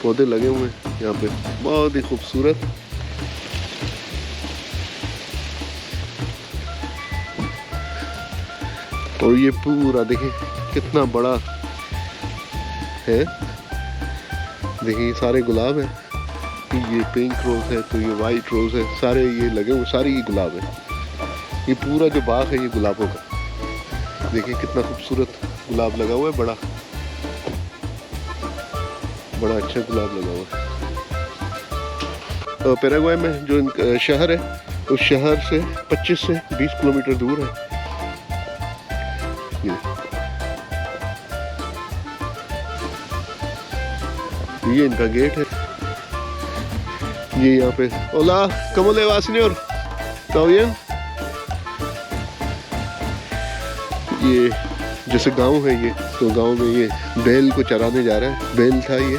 पौधे लगे हुए हैं यहाँ पे, बहुत ही खूबसूरत। और ये पूरा देखिए कितना बड़ा है। देखिए सारे गुलाब हैं, ये पिंक रोज है, तो ये वाइट रोज है, सारे ये लगे हुए, सारे ये गुलाब है। ये पूरा जो बाग है ये गुलाबों का, देखिए कितना खूबसूरत गुलाब लगा हुआ है, बड़ा बड़ा अच्छा गुलाब लगा हुआ है। तो पैराग्वे में जो शहर है, उस शहर से 25 से 20 किलोमीटर दूर है। ये इनका गेट है। ये यहाँ पे ओला कमोले वासनियोर ताउयन, ये जैसे गांव है ये, तो गांव में ये बैल को चराने जा रहा है, बैल था ये।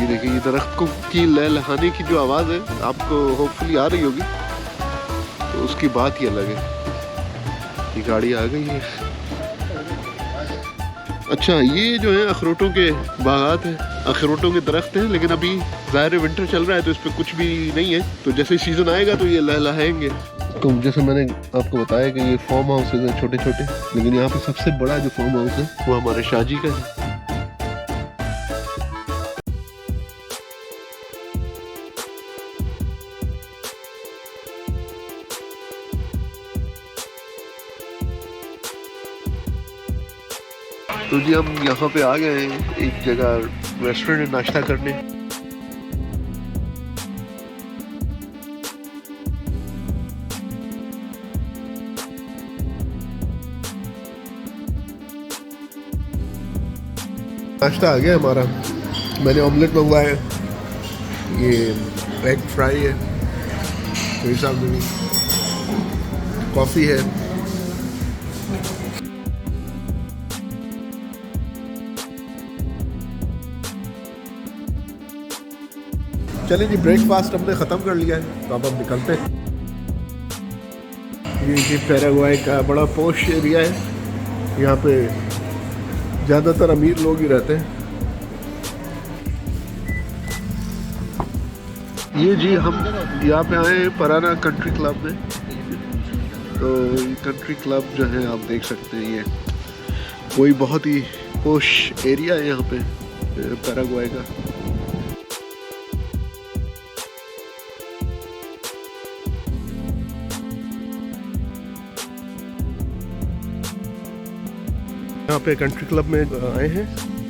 देखिए ये दरख्त की लहलहाने की जो आवाज़ है आपको होपफुली आ रही होगी, तो उसकी बात ही अलग है। ये गाड़ी आ गई है। अच्छा, ये जो है अखरोटों के बागात हैं, अखरोटों के दरख्त हैं, लेकिन अभी ज़ाहिर विंटर चल रहा है तो इस पर कुछ भी नहीं है। तो जैसे सीज़न आएगा तो ये लहलहाएंगे। तो जैसे मैंने आपको बताया कि ये फार्म हाउसेज हैं छोटे छोटे, लेकिन यहाँ पे सबसे बड़ा जो फार्म हाउस है वो हमारे शाहजी का है। तो जी हम यहाँ पे आ गए हैं एक जगह रेस्टोरेंट में नाश्ता करने। नाश्ता आ गया हमारा। मैंने ऑमलेट मंगवाया है, ये एग फ्राई है, मेरे सामने कॉफ़ी है। चलिए जी, ब्रेकफास्ट हमने ख़त्म कर लिया है, तो अब हम निकलते हैं। ये पैराग्वे का बड़ा पॉश एरिया है, यहाँ पे ज़्यादातर अमीर लोग ही रहते हैं। ये जी हम यहाँ पे आए हैं पराना कंट्री क्लब में। तो ये कंट्री क्लब जो है आप देख सकते हैं, ये कोई बहुत ही पॉश एरिया है यहाँ पे पैराग्वे का। यहाँ पे कंट्री क्लब में आए हैं,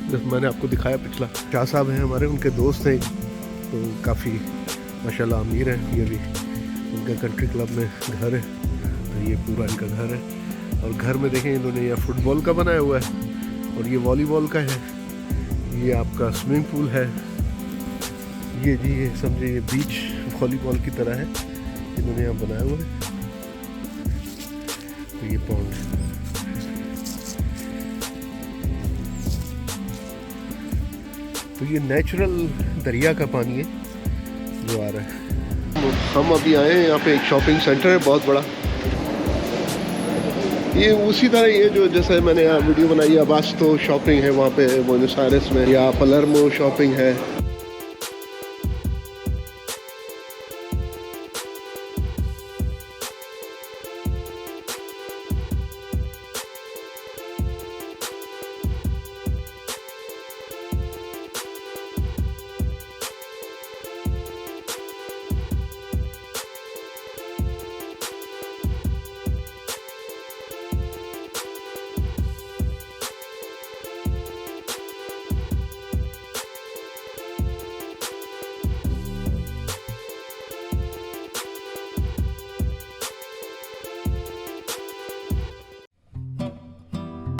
जैसे मैंने आपको दिखाया पिछला। शाह साहब हैं हमारे, उनके दोस्त हैं, तो काफ़ी माशाल्लाह अमीर हैं। ये भी उनका कंट्री क्लब में घर है, तो ये पूरा इनका घर है। और घर में देखें इन्होंने यह फुटबॉल का बनाया हुआ है, और ये वॉलीबॉल का है। ये आपका स्विमिंग पूल है। ये जी ये समझे ये बीच वॉलीबॉल की तरह है, इन्होंने यहाँ बनाया हुआ है। तो ये पॉन्ड, तो ये नेचुरल दरिया का पानी है जो आ रहा है। हम अभी आए हैं यहाँ पे, एक शॉपिंग सेंटर है बहुत बड़ा। ये उसी तरह ये जो जैसे मैंने यहाँ वीडियो बनाई है, अबास्तो शॉपिंग है वहाँ पे बुएनोस आयरेस में, या पलर्मो शॉपिंग है।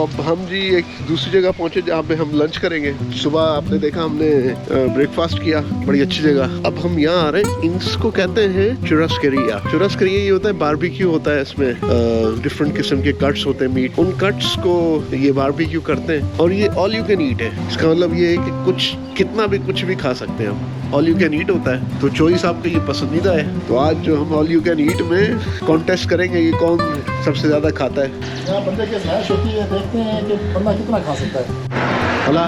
अब हम जी एक दूसरी जगह पहुंचे जहाँ पे हम लंच करेंगे। सुबह आपने देखा हमने ब्रेकफास्ट किया बड़ी अच्छी जगह। अब हम यहाँ आ रहे हैं, इसको कहते हैं चुरस्करिया। चुरस्करिया ये होता है बारबेक्यू होता है, इसमें डिफरेंट किस्म के कट्स होते हैं मीट, उन कट्स को ये बारबेक्यू करते हैं। और ये ऑल यू कैन ईट है। इसका मतलब ये है कि कुछ कितना भी कुछ भी खा सकते हैं हम, ऑल यू कैन ईट होता है। तो चॉइस आपका ये पसंदीदा है। तो आज जो हम ऑल यू कैन ईट में कॉन्टेस्ट करेंगे, ये कौन सबसे ज़्यादा खाता है। यहाँ बंदे की आजमाइश होती है, देखते हैं कि बंदा कितना खा सकता है। हला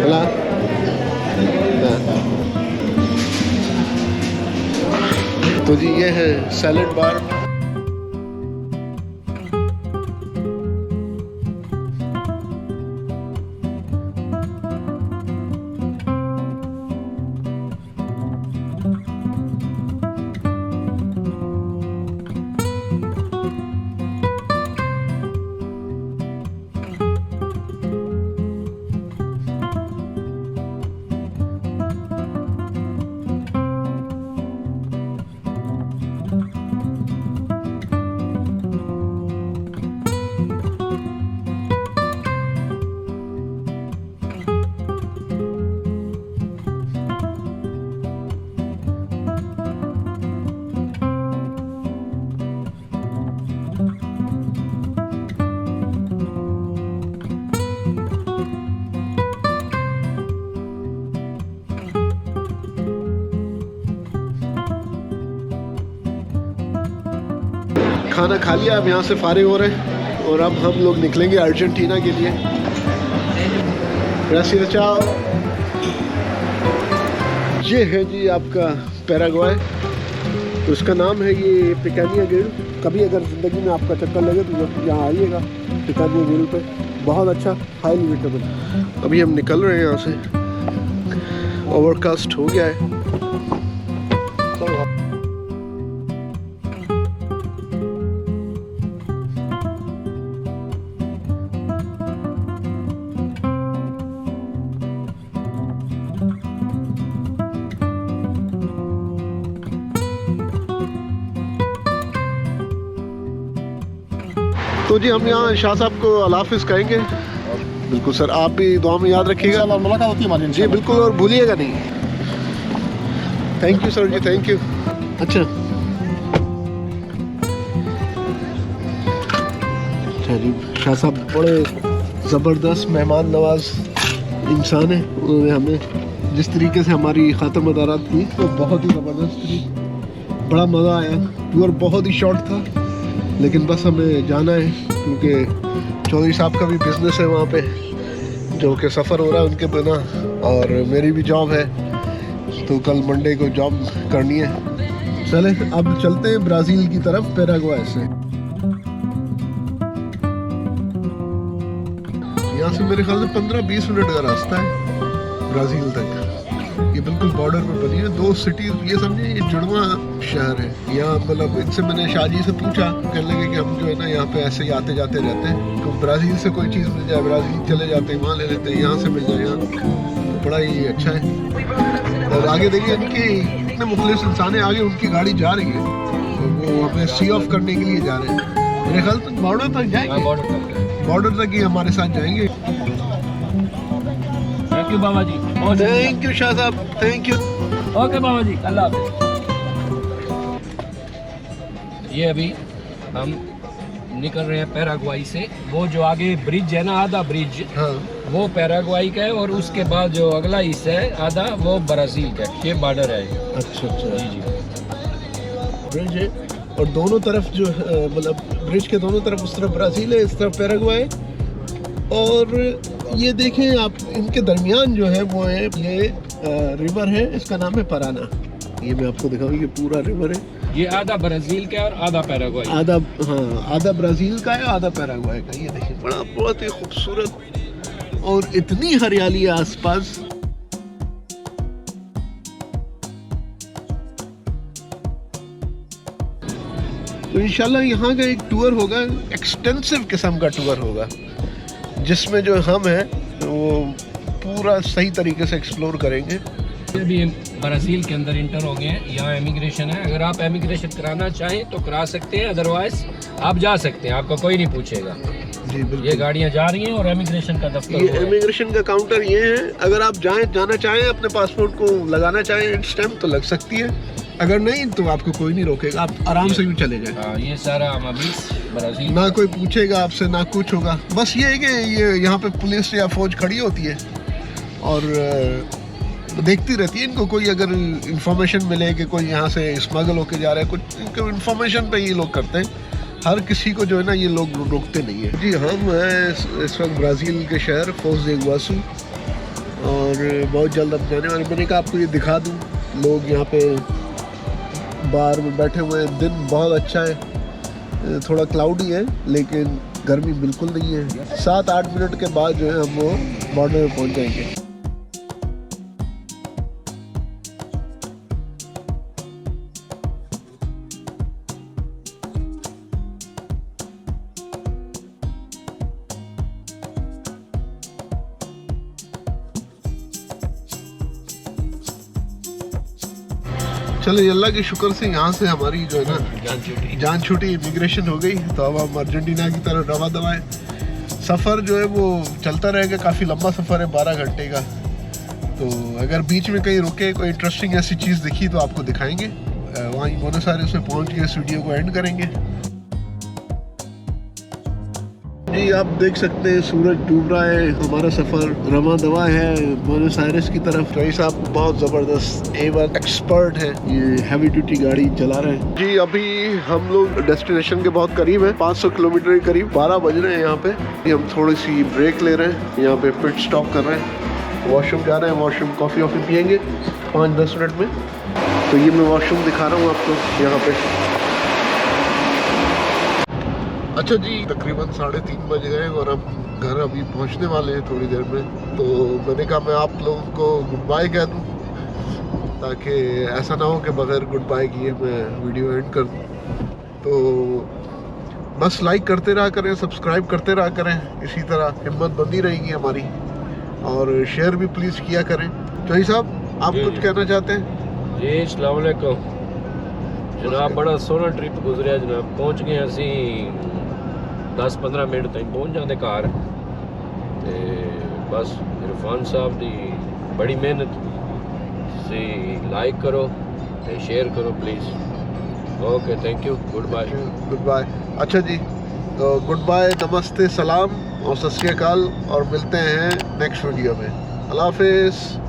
हला तो जी ये है सैलेड बार। खाना खा लिया, अब यहाँ से फारिग हो रहे हैं और अब हम लोग निकलेंगे अर्जेंटीना के लिए। ये है जी आपका पैराग्वाय, तो इसका नाम है ये पिकानिया गिल। कभी अगर ज़िंदगी में आपका चक्कर लगे तो यहाँ आइएगा पिकानिया गिल पे, बहुत अच्छा, हाईली विटेबल। अभी हम निकल रहे हैं यहाँ से, ओवरकास्ट हो गया है। तो जी हम यहाँ शाह साहब को अल्लाह हाफ़िज़ कहेंगे। बिल्कुल सर, आप भी दुआ में याद रखिएगा। मुलाकात होती है हमारी जी बिल्कुल, और भूलिएगा नहीं। Thank you sir ji, thank you. अच्छा जी, शाह साहब बड़े ज़बरदस्त मेहमान नवाज इंसान है। उन्होंने हमें जिस तरीके से हमारी खातर मदारात की तो बहुत ही ज़बरदस्त थी, बड़ा मज़ा आया। टूर बहुत ही शॉर्ट था, लेकिन बस हमें जाना है क्योंकि चौधरी साहब का भी बिज़नेस है वहाँ पे, जो कि सफ़र हो रहा है उनके बिना, और मेरी भी जॉब है, तो कल मंडे को जॉब करनी है। चले अब चलते हैं ब्राज़ील की तरफ, पैराग्वाय से। यहाँ से मेरे ख्याल से 15-20 मिनट का रास्ता है ब्राज़ील तक। ये बिल्कुल बॉर्डर पर बनी है, 2 सिटी, ये समझे ये जुड़वा शहर है। यहाँ मतलब इनसे मैंने शाहजी से पूछा, कहने लगे कि हम जो है ना यहाँ पे ऐसे ही आते जाते रहते हैं, तो ब्राज़ील से कोई चीज़ मिल जाए ब्राज़ील चले जाते हैं, वहाँ ले लेते हैं, यहाँ से मिल जाए यहाँ, बड़ा ही अच्छा है। और आगे देखिए इनकी इतने मुखलिस इंसान है, आगे उनकी गाड़ी जा रही है, तो वो हमें सी ऑफ करने के लिए जा रहे हैं। मेरे ख्याल से बॉर्डर तक जाएंगे, बॉर्डर तक ही हमारे साथ जाएंगे। Thank you Baba ji, thank you Shah साहब, thank you. Okay Baba ji, Allah हाफ़िज़। ये अभी हम निकल रहे हैं पैराग्वाई से। वो जो आगे ब्रिज है ना, आधा ब्रिज, हाँ वो पैराग्वाई का है, और उसके बाद जो अगला हिस्सा है आधा, वो ब्राज़ील का है। ये बॉर्डर है। अच्छा अच्छा जी जी, ब्रिज है, और दोनों तरफ जो मतलब ब्रिज के दोनों तरफ, उस तरफ ब्राज़ील है, इस तरफ पैराग्वाय। और ये देखें आप, इनके दरमियान जो है वो है ये रिवर है, इसका नाम है पराना। ये मैं आपको दिखाऊँ, ये पूरा रिवर है। ये आधा ब्राज़ील का और आधा पैराग्वाई। आधा, हाँ आधा ब्राज़ील का है, आधा पैराग्वाय का। ये देखिए बड़ा बहुत ही खूबसूरत, और इतनी हरियाली है आसपास। तो इंशाल्लाह यहाँ का एक टूर होगा, एक्सटेंसिव किस्म का टूर होगा, जिसमें जो हम हैं वो पूरा सही तरीके से एक्सप्लोर करेंगे। अभी ब्राज़ील के अंदर इंटर हो गए हैं। यहाँ इमिग्रेशन है, अगर आप इमिग्रेशन कराना चाहें तो करा सकते हैं, अदरवाइज आप जा सकते हैं, आपको कोई नहीं पूछेगा। जी बिल्कुल, ये गाड़ियाँ जा रही हैं और इमिग्रेशन का दफ्तर, ये इमिग्रेशन का काउंटर ये है। अगर आप जाना चाहें, अपने पासपोर्ट को लगाना चाहें स्टैम्प, तो लग सकती है, अगर नहीं तो आपको कोई नहीं रोकेगा, आप आराम से भी चले जाए। हाँ, ये सारा हम अभी ब्राज़ील, ना कोई पूछेगा आपसे, ना कुछ होगा। बस ये है कि ये यहाँ पे पुलिस या फौज खड़ी होती है, और देखती रहती है इनको, कोई अगर इंफॉर्मेशन मिले कि कोई यहाँ से स्मगल होके जा रहा है कुछ, इनको इंफॉर्मेशन पे ये लोग करते हैं। हर किसी को जो है ना ये लोग रोकते नहीं है जी। हम हैं इस वक्त ब्राज़ील के शहर फोज डी इग्वासू और बहुत जल्द अब जाने वाले। मैंने कहा आपको ये दिखा दूँ। लोग यहाँ पे बार में बैठे हुए हैं। दिन बहुत अच्छा है, थोड़ा क्लाउडी है लेकिन गर्मी बिल्कुल नहीं है। 7-8 मिनट के बाद जो है हम वो बॉर्डर में पहुँच जाएंगे। चलो अल्लाह के शुक्र से यहाँ से हमारी जो है ना जान छूटी, इमिग्रेशन हो गई। तो अब हम अर्जेंटीना की तरफ रवा दवाएँ। सफ़र जो है वो चलता रहेगा, काफ़ी लंबा सफ़र है 12 घंटे का। तो अगर बीच में कहीं रुके, कोई इंटरेस्टिंग ऐसी चीज़ दिखी तो आपको दिखाएंगे। वहीं बोनस आयर्स में पहुँच के इस वीडियो को एंड करेंगे। जी आप देख सकते हैं सूरज डूब रहा है। हमारा सफ़र रवा दवा है बोनस आयर्स की तरफ। रईस साहब बहुत ज़बरदस्त A1 एक्सपर्ट है, ये हैवी ड्यूटी गाड़ी चला रहे हैं। जी अभी हम लोग डेस्टिनेशन के बहुत करीब हैं, 500 किलोमीटर के करीब। 12 बज रहे हैं यहाँ पे। हम थोड़ी सी ब्रेक ले रहे हैं, यहाँ पे पिट स्टॉप कर रहे हैं। वॉशरूम जा रहे हैं, वॉशरूम कॉफ़ी वॉफ़ी पियेंगे 5-10 मिनट में। तो ये मैं वॉशरूम दिखा रहा हूँ आपको यहाँ पे। अच्छा जी तकरीबन 3:30 बज गए और हम घर अभी पहुंचने वाले हैं थोड़ी देर में। तो मैंने कहा मैं आप लोगों को गुड बाय कह दूं, ताकि ऐसा ना हो कि बगैर गुड बाय किए मैं वीडियो एंड कर दूं। तो बस लाइक करते रहा करें, सब्सक्राइब करते रहा करें, इसी तरह हिम्मत बंदी रहेगी हमारी। और शेयर भी प्लीज़ किया करें। जोही साहब आप कुछ कहना चाहते हैं? जी अस्सलाम वालेकुम जनाब। बड़ा सोहना ट्रिप गुजरिया जनाब। पहुँच गए असी 10-15 मिनट तक पहुँच जाते घर। तो बस इरफान साहब की बड़ी मेहनत से लाइक करो तो शेयर करो please. Okay thank you, good bye. Good bye. अच्छा जी तो गुड बाय, नमस्ते, सलाम और सत श्री अकाल और मिलते हैं नेक्स्ट वीडियो में। अल्लाह हाफिज़।